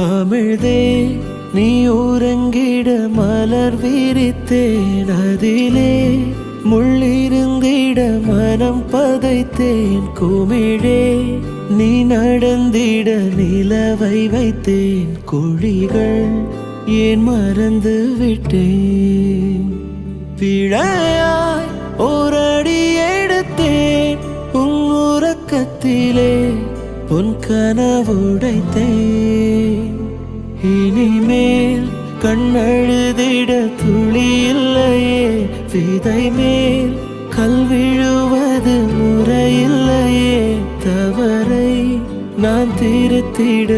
அமிழ்தே நீ உறங்கிட மலர் விரித்தேன், அதிலே முள்ளிருந்திட மனம் பதைத்தேன். குமிழே நீ நடந்திட நிலவை வைத்தேன், குழிகள் ஏன் மறந்து விட்டேன். பிழையாய் ஓரடி எடுத்தேன், உன் உறக்கத்திலே உன் கனவுடைத்தேன். இனிமேல் கண்ணழுதிட துளி இல்லையே, விதை மேல் கல் விழுவது முறையில்லையே. தவறை நான் திருத்திட